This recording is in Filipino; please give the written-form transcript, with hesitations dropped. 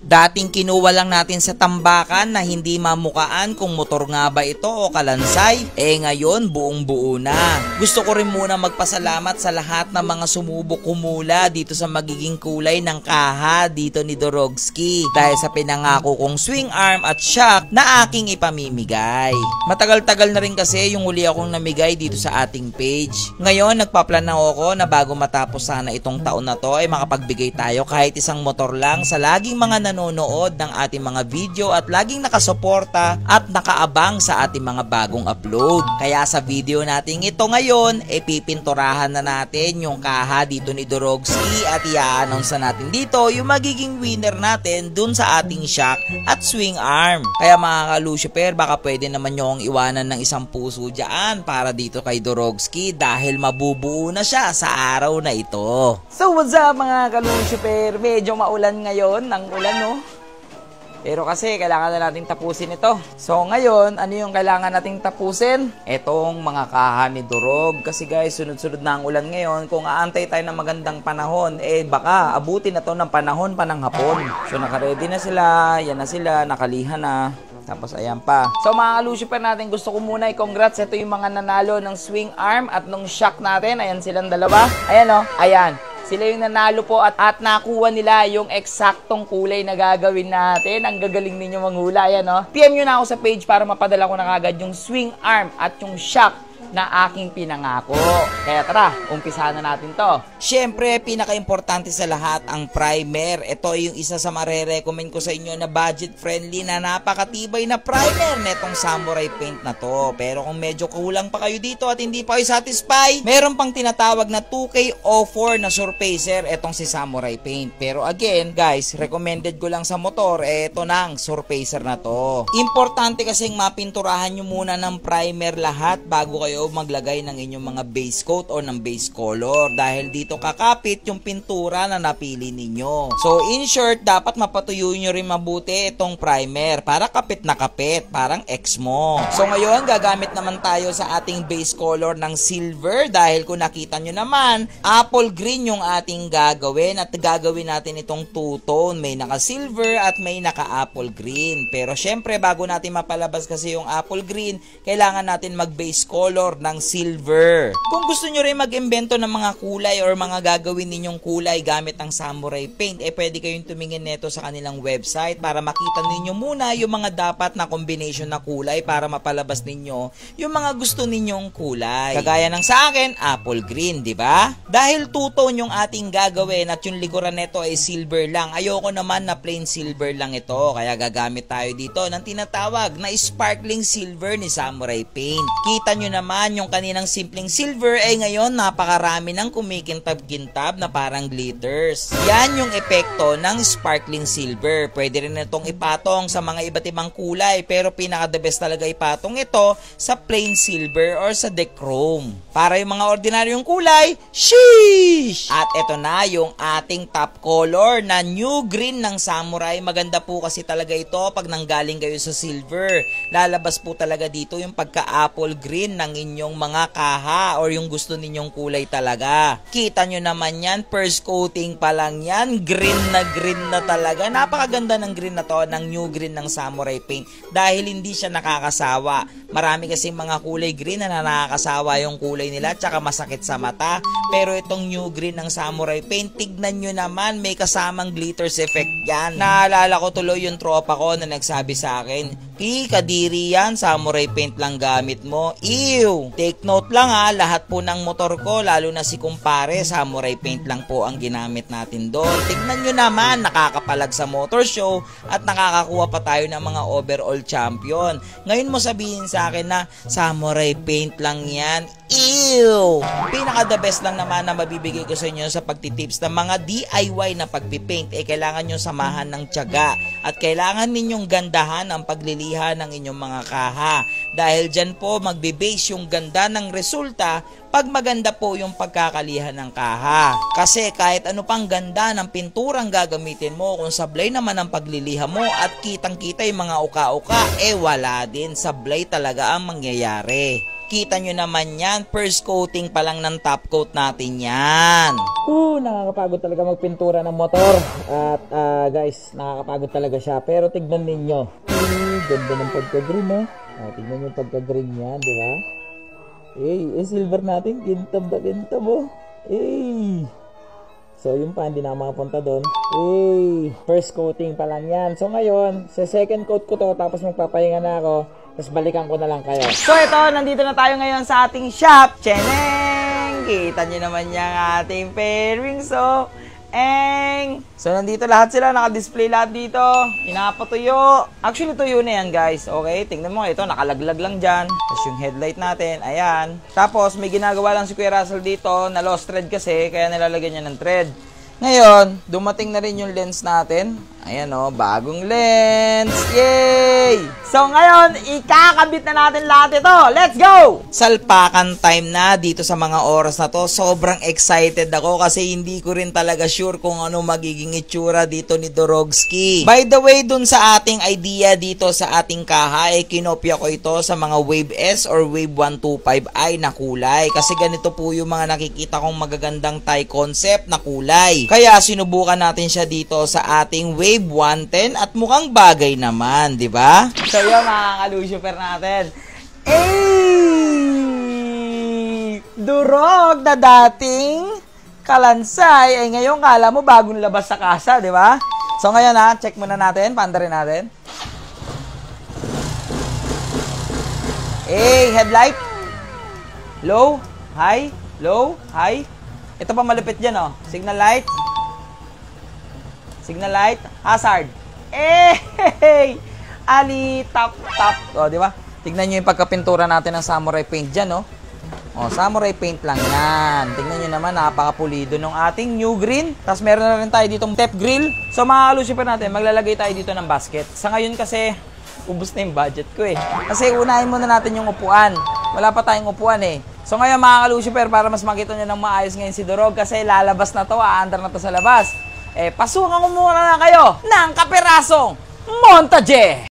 Dating kinuha lang natin sa tambakan na hindi mamukaan kung motor nga ba ito o kalansay, ngayon buong buo na. Gusto ko rin muna magpasalamat sa lahat ng mga sumubok humula dito sa magiging kulay ng kaha dito ni Dorogski dahil sa pinangako kong swing arm at shock na aking ipamimigay. Matagal-tagal na rin kasi yung huli akong namigay dito sa ating page. Ngayon nagpaplano ako na bago matapos sana itong taon na to ay makapagbigay tayo kahit isang motor lang sa laging mga nanonood ng ating mga video at laging nakasuporta at nakaabang sa ating mga bagong upload. Kaya sa video natin ito ngayon, pipinturahan na natin yung kaha dito ni Dorogski at i-announce na natin dito yung magiging winner natin dun sa ating shock at swing arm. Kaya mga ka-Lucifer, baka pwede naman nyo akong iwanan ng isang puso dyan para dito kay Dorogski dahil mabubuo na siya sa araw na ito. So what's up mga ka-Lucifer? Medyo maulan ngayon, ng ulan no? Pero kasi kailangan na natin tapusin ito. So ngayon, ano yung kailangan nating tapusin? Etong mga kaha ni Dorog. Kasi guys, sunod-sunod na ang ulan ngayon. Kung aantay tayo ng magandang panahon, baka abutin na to ng panahon pa ng hapon. So naka-ready na sila, yan na sila, nakalihan na. Tapos ayan pa. So mga ka-Lucifer natin, gusto ko muna i-congrats. Ito yung mga nanalo ng swing arm at nung shock natin. Ayan silang dalawa. Ayan o, ayan. Sila yung nanalo po at nakuha nila yung eksaktong kulay na gagawin natin. Ang gagaling ninyo manghula. Ayan o. PM nyo na ako sa page para mapadala ko na kagad yung swing arm at yung shock na aking pinangako. Kaya tara, umpisahan na natin to. Siyempre, pinaka-importante sa lahat ang primer. Ito yung isa sa mare-recommend ko sa inyo na budget-friendly na napakatibay na primer netong samurai paint na to. Pero kung medyo kulang pa kayo dito at hindi pa kayo satisfy, meron pang tinatawag na 2K04 na surfacer etong si samurai paint. Pero again, guys, recommended ko lang sa motor, ito nang surfacer na to. Importante kasing mapinturahan nyo muna ng primer lahat bago kayo maglagay ng inyong mga base coat o ng base color dahil dito kakapit yung pintura na napili ninyo. So in short, dapat mapatuyo nyo rin mabuti itong primer para kapit na kapit, parang X mo. So ngayon, gagamit naman tayo sa ating base color ng silver dahil kung nakita nyo naman, apple green yung ating gagawin at gagawin natin itong two-tone. May naka-silver at may naka-apple green. Pero syempre, bago natin mapalabas kasi yung apple green, kailangan natin mag-base color ng silver. Kung gusto nyo rin mag-imbento ng mga kulay or mga gagawin ninyong kulay gamit ang samurai paint, pwede kayong tumingin neto sa kanilang website para makita ninyo muna yung mga dapat na combination na kulay para mapalabas ninyo yung mga gusto ninyong kulay. Kagaya ng sa akin, apple green, di ba? Dahil two-tone yung ating gagawin at yung likuran neto ay silver lang. Ayoko naman na plain silver lang ito, kaya gagamit tayo dito ng tinatawag na sparkling silver ni samurai paint. Kita nyo naman yung kaninang simpleng silver ngayon napakarami ng kumikintab-kintab na parang glitters. Yan yung epekto ng sparkling silver. Pwede rin itong ipatong sa mga iba't ibang kulay pero pinaka-the best talaga ipatong ito sa plain silver or sa dechrome. Para yung mga ordinaryong kulay, sheesh! At ito na yung ating top color na new green ng samurai. Maganda po kasi talaga ito pag nanggaling kayo sa silver. Lalabas po talaga dito yung pagka-apple green ng inyong mga kaha or yung gusto ninyong kulay talaga. Kita nyo naman yan, first coating pa lang yan, green na talaga. Napakaganda ng green na to, ng new green ng samurai paint dahil hindi siya nakakasawa. Marami kasi mga kulay green na nakakasawa yung kulay nila tsaka masakit sa mata. Pero itong new green ng samurai paint, tignan nyo naman, may kasamang glitters effect yan. Naalala ko tuloy yung tropa ko na nagsabi sa akin, kadiri yan, samurai paint lang gamit mo. Ew! Take note lang ha, lahat po ng motor ko, lalo na si kumpare, samurai paint lang po ang ginamit natin doon. Tignan nyo naman, nakakapalag sa motor show at nakakakuha pa tayo ng mga overall champion. Ngayon mo sabihin sa akin na samurai paint lang yan. Ew! Pinaka the best lang naman na mabibigay ko sa inyo sa pagtitips ng mga DIY na pagpipaint, kailangan nyo samahan ng tiyaga at kailangan ninyong gandahan ang pagliliha ng inyong mga kaha. Dahil dyan po magbe-base yung ganda ng resulta pag maganda po yung pagkakalihan ng kaha. Kasi kahit ano pang ganda ng pinturang gagamitin mo, kung sablay naman ang pagliliha mo at kitang-kita yung mga uka-uka, wala din. Sablay talaga ang mangyayari. Kita nyo naman yan, first coating pa lang ng top coat natin yan. Nakakapagod talaga magpintura ng motor. At guys, nakakapagod talaga siya. Pero tignan ninyo. Ganda ng pagka-green tignan nyo yung pagka-green yan, di ba? Silver natin, gintab na gintab So yung pa, hindi na makapunta doon. First coating pa lang yan. So ngayon, sa second coat ko to, tapos magpapahinga na ako. Tapos balikan ko na lang kayo. So ito, nandito na tayo ngayon sa ating shop. Cheneng! Kita nyo naman yung ating pairings. So nandito lahat sila. Naka-display lahat dito. Pinapatuyo. Actually, tuyo na yan, guys. Okay? Tingnan mo ito. Nakalaglag lang dyan. Tapos yung headlight natin. Ayan. Tapos may ginagawa lang si Kuya Russell dito na lost thread kasi. Kaya nilalagyan niya ng thread. Ngayon, dumating na rin yung lens natin. Ayan bagong lens. Yay! So ngayon, ikakabit na natin lahat ito. Let's go! Salpakan time na dito sa mga oras na to. Sobrang excited ako kasi hindi ko rin talaga sure kung ano magiging itsura dito ni Dorogski. By the way, dun sa ating idea dito sa ating kaha, kinopya ko ito sa mga Wave S or Wave 125i na kulay. Kasi ganito po yung mga nakikita kong magagandang tie concept na kulay. Kaya sinubukan natin siya dito sa ating Wave 110 at mukhang bagay naman, di ba? So yun, mga ka-Lucifer natin. Durog na dating kalansay ay ngayon kala mo bagong labas sa kasa, di ba? So ngayon check muna natin, paandarin natin. Headlight. Low, high, low, high. Ito pa malupit dyan, signal light. Signal light, hazard. Ali, tap. Di ba? Tignan nyo yung pagkapintura natin ng samurai paint dyan, samurai paint lang yan. Tignan nyo naman, napakapulido ng ating new green. Tapos meron na rin tayo ditong tep grill. So mga Lucifer natin, maglalagay tayo dito ng basket. Sa ngayon kasi, ubos na yung budget ko Kasi unahin muna natin yung upuan. Wala pa tayong upuan So ngayon mga Lucifer, para mas makita nyo ng maayos ngayon si Durog, kasi lalabas na to, aandar na to sa labas. Pasukan ko muna na kayo ng kapirasong montage!